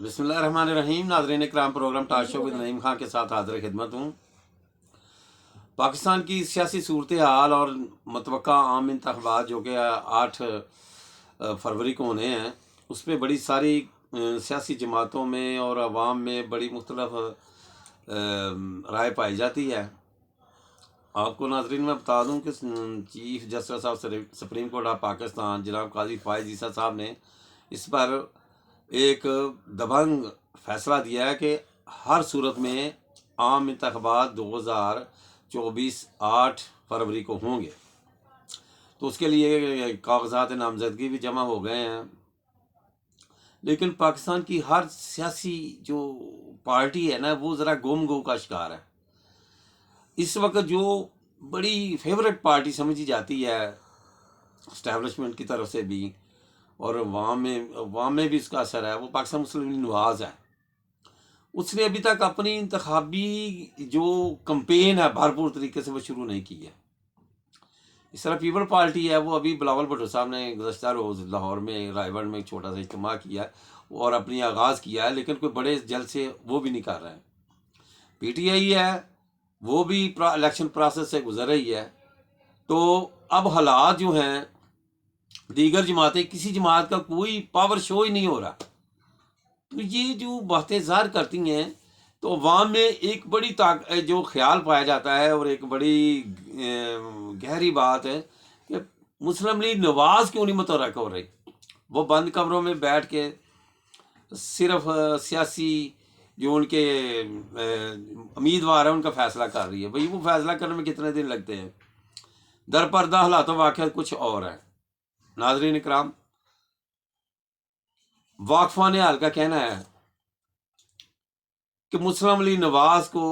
बिस्मिल्लाहिर्रहमानिर्रहीम। नाज़रीन इकराम, program talk show with Naeem Khan के साथ हाजिर खिदमत हूँ। पाकिस्तान की सियासी सूरत हाल और मतवक्का आम इंतखाबात जो कि 8 फरवरी को होने हैं, उस पर बड़ी सारी सियासी जमातों में और अवाम में बड़ी मुख्तलफ राय पाई जाती है। आपको नाज़रीन मैं बता दूं कि chief justice of supreme court of Pakistan जनाब काजी फायज़ ईसा साहब ने इस पर एक दबंग फैसला दिया है कि हर सूरत में आम इंतखाबात 2024 8 फरवरी को होंगे। तो उसके लिए कागजात नामजदगी भी जमा हो गए हैं, लेकिन पाकिस्तान की हर सियासी जो पार्टी है ना, वो ज़रा गुम गो का शिकार है। इस वक्त जो बड़ी फेवरेट पार्टी समझी जाती है इस्टेब्लिशमेंट की तरफ से भी और अवाम में भी इसका असर है, वो पाकिस्तान मुस्लिम लीग नवाज है। उसने अभी तक अपनी इंतखाबी जो कंपेन है भरपूर तरीके से वो शुरू नहीं की है। इस तरह पीपल पार्टी है, वो अभी बिलावल भुट्टो साहब ने गुज़श्ता रोज़ लाहौर में रायबंड में एक छोटा सा इज्तिमा किया और अपनी आगाज़ किया है, लेकिन कोई बड़े जल्द से वो भी नहीं कर रहे हैं। PTI है, वो भी इलेक्शन प्रोसेस से गुजर रही है। तो अब हालात जो हैं, दीगर जमातें, किसी जमात का कोई पावर शो ही नहीं हो रहा। तो ये जो बातें ज़ाहिर करती हैं, तो अवाम में एक बड़ी जो ख्याल पाया जाता है और एक बड़ी गहरी बात है कि मुस्लिम लीग नवाज क्यों नहीं मुतहर्रिक हो रही। वो बंद कमरों में बैठ के सिर्फ सियासी जो उनके उम्मीदवार हैं उनका फैसला कर रही है। भाई वो फैसला करने में कितने दिन लगते हैं। दरपर्दा हालात वाक़ियत कुछ और है। नाज़रीन इकराम, वाकफान हाल का कहना है कि मुस्लिम लीग नवाज को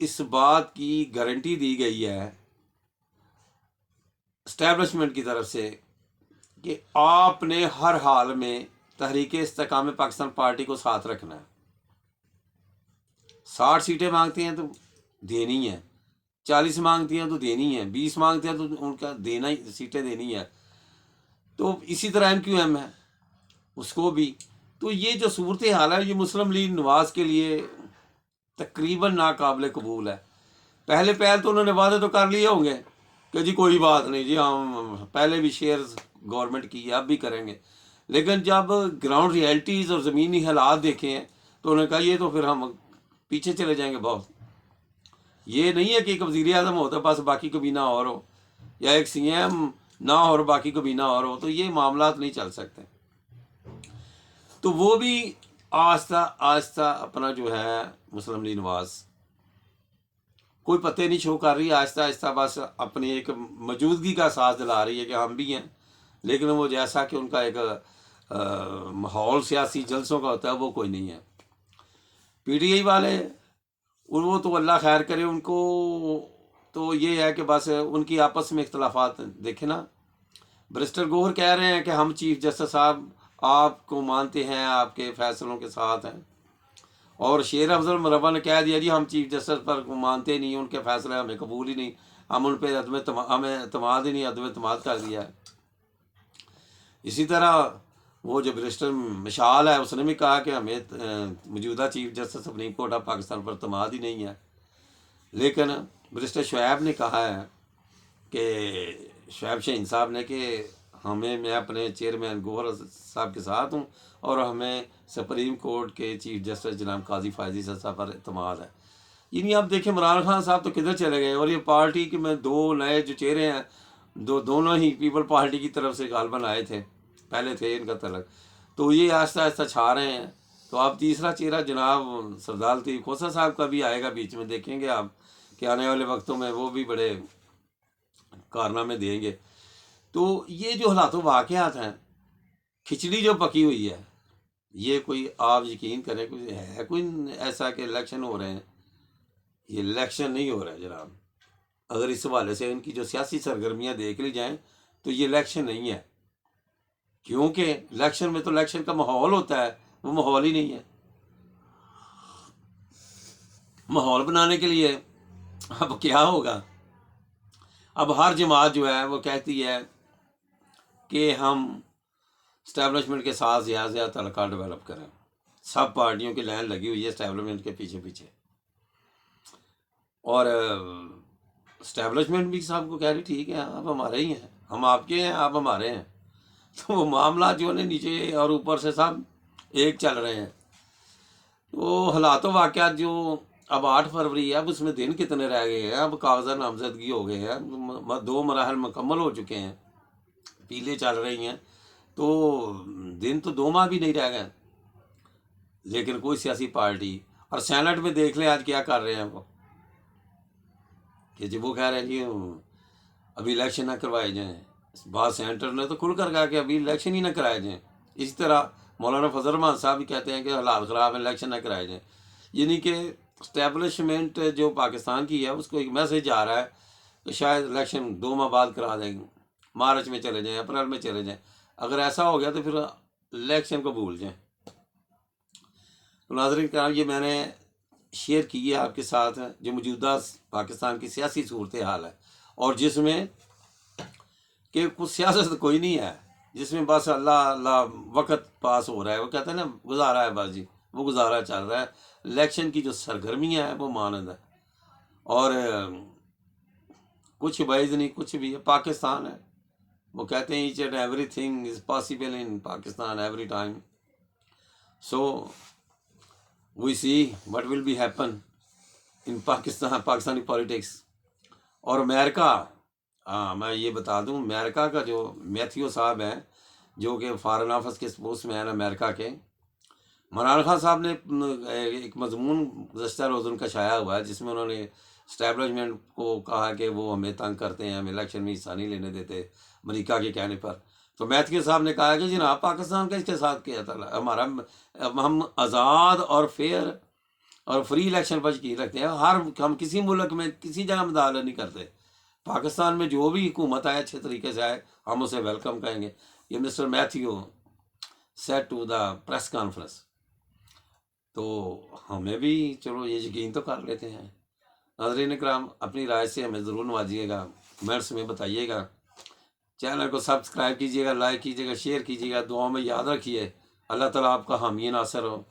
इस बात की गारंटी दी गई है इस्टेब्लिशमेंट की तरफ से कि आपने हर हाल में तहरीक इस्तेकाम पाकिस्तान पार्टी को साथ रखना है। 60 सीटें मांगती हैं तो देनी है, 40 मांगती हैं तो देनी है, 20 मांगते हैं तो उनका देना ही, सीटें देनी है। तो इसी तरह MQM है, उसको भी। तो ये जो सूरत हाल है, ये मुस्लिम लीग नवाज के लिए तकरीबन नाकाबिल कबूल है। पहले तो उन्होंने वादे तो कर लिए होंगे कि जी कोई बात नहीं जी, हम पहले भी शेयर्स गवर्नमेंट की अब भी करेंगे, लेकिन जब ग्राउंड रियलिटीज़ और ज़मीनी हालात देखे हैं तो उन्होंने कहा ये तो फिर हम पीछे चले जाएंगे बहुत। ये नहीं है कि एक वज़ीर आज़म होता बस बाकी कभी ना और हो, या एक CM ना हो और बाकी कभी ना और हो, तो ये मामलात नहीं चल सकते। तो वो भी आहिस्ता आहिस्ता अपना जो है मुस्लिम लीग नवाज कोई पत्ते नहीं शो कर रही, आहिस्ता आहिस्ता बस अपनी एक मौजूदगी का एहसास दिला रही है कि हम भी हैं। लेकिन वो जैसा कि उनका एक माहौल सियासी जलसों का होता है, वो कोई नहीं है। PTI वाले वो तो अल्लाह खैर करे, उनको तो ये है कि बस उनकी आपस में इख्तलाफात देखे ना। बैरिस्टर गौहर कह रहे हैं कि हम चीफ जस्टिस साहब आपको मानते हैं, आपके फैसलों के साथ हैं, और शेर अफजल मुरब्बा ने कह दिया जी हम चीफ जस्टिस पर मानते नहीं, उनके फैसले हमें कबूल ही नहीं, हम उन पर हमें अतमाद ही नहीं, अदम अतमाद कर दिया है। इसी तरह वो जो बैरिस्टर मिशाल है, उसने भी कहा कि हमें मौजूदा chief justice supreme court of Pakistan पर अतमाद ही नहीं है। लेकिन बैरिस्टर शुएब ने कहा है कि शुएब शाहीन साहब ने कि मैं अपने चेयरमैन गौहर साहब के साथ हूँ और हमें सुप्रीम कोर्ट के चीफ जस्टिस जनाब काजी फायज़ ईसा साहब पर एतमाद है। यानी आप देखें इमरान खान साहब तो किधर चले गए, और ये पार्टी के में 2 नए जो चेहरे हैं, दोनों ही पीपल पार्टी की तरफ से गालबन आए थे, पहले थे इनका तलक, तो ये आहिस्ता आहिस्ता छा रहे हैं। तो आप तीसरा चेहरा जनाब सरदार लतीफ़ खोसा साहब का भी आएगा बीच में, देखेंगे आप कि आने वाले वक्तों में वो भी बड़े कारनामे देंगे। तो ये जो हालात वाक़यात हैं, खिचड़ी जो पकी हुई है, ये कोई आप यकीन करें कोई है कोई ऐसा कि इलेक्शन हो रहे हैं, ये इलेक्शन नहीं हो रहा है जनाब। अगर इस हवाले से इनकी जो सियासी सरगर्मियाँ देख ली जाएं तो ये इलेक्शन नहीं है, क्योंकि इलेक्शन में तो इलेक्शन का माहौल होता है, वो माहौल ही नहीं है। माहौल बनाने के लिए अब क्या होगा, अब हर जमात जो है वो कहती है कि हम इस्टेब्लिशमेंट के साथ ज़्यादा से ज़्यादा तल्लुकात डेवलप करें। سب پارٹیوں کی لائن لگی ہوئی ہے اسٹیبلشمنٹ کے پیچھے پیچھے، اور اسٹیبلشمنٹ بھی صاحب کو کہہ رہی ٹھیک ہے آپ ہمارے ہی ہیں، ہم آپ کے ہیں آپ ہمارے ہیں. تو وہ معاملات جو ہے نیچے اور اوپر سے سب ایک چل رہے ہیں. تو حالات و واقعات جو اب 8 فروری ہے، اب اس میں دن کتنے رہ گئے ہیں، اب کاغذات نامزدگی ہو گئے ہیں، 2 مراحل مکمل ہو چکے ہیں، پیلے چل رہی ہیں، تو دن تو 2 ماہ بھی نہیں رہ گئے. لیکن کوئی سیاسی پارٹی، اور سینٹ میں دیکھ لیں آج کیا کر رہے ہیں وہ، کہ جب وہ کہہ رہے ہیں کہ ابھی الیکشن نہ کروائے جائیں. بعض سینٹر نے تو کھل کر کہا کہ ابھی الیکشن ہی نہ کرائے جائیں. اسی طرح مولانا فضل الرحمان صاحب بھی کہتے ہیں کہ حالات خراب ہیں، الیکشن نہ کرائے جائیں. یعنی کہ اسٹیبلشمنٹ جو پاکستان کی ہے اس کو ایک میسج آ رہا ہے کہ شاید الیکشن 2 ماہ بعد کرا دیں گے، مارچ میں چلے جائیں، اپریل میں چلے جائیں. اگر ایسا ہو گیا تو پھر الیکشن کو بھول جائیں. تو ناظرین کرام، یہ میں نے شیئر کی ہے آپ کے ساتھ جو موجودہ پاکستان کی سیاسی صورتحال ہے، اور جس میں کہ کچھ سیاست کوئی نہیں ہے، جس میں بس اللہ اللہ وقت پاس ہو رہا ہے. وہ کہتے ہیں نا گزارا ہے بس جی، وہ گزارا چل رہا ہے. الیکشن کی جو سرگرمیاں ہیں وہ مانند ہے، اور کچھ بعید نہیں، کچھ بھی ہے، پاکستان ہے. وہ کہتے ہیں each and every thing is possible in Pakistan every time. So we see what will be happen in Pakistani politics. اور امریکہ، میں یہ بتا دوں، امریکہ کا جو میتھیو صاحب ہیں جو کہ فارن آفس کے اسپوکس مین امریکہ کے، عمران خان صاحب نے ایک مضمون گزشتہ روز ان کا شائع ہوا ہے جس میں انہوں نے اسٹیبلشمنٹ کو کہا کہ وہ ہمیں تنگ کرتے ہیں، ہم الیکشن میں حصہ نہیں لینے دیتے امریکہ کے کہنے پر. تو میتھیو صاحب نے کہا کہ جناب پاکستان کا اس کے ساتھ کیا تھا، ہم آزاد اور فیئر اور فری الیکشن پر یقین رکھتے ہیں. ہم کسی ملک میں کسی جگہ مداخلت نہیں کرتے. پاکستان میں جو بھی حکومت آئے اچھے طریقے سے آئے، ہم اسے ویلکم کہیں گے. یہ mister Matthew set to the press conference. تو ہمیں بھی چلو یہ یقین تو کر لیتے ہیں. ناظرین اکرام، اپنی رائے سے ہمیں ضرور نوازیے گا، کمنٹس میں بتائیے گا. چینل کو سبسکرائب کیجیے گا، لائک کیجیے گا، شیئر کیجیے گا. دعاؤں میں یاد رکھیے. اللہ تعالیٰ آپ کا حامی ناصر ہو.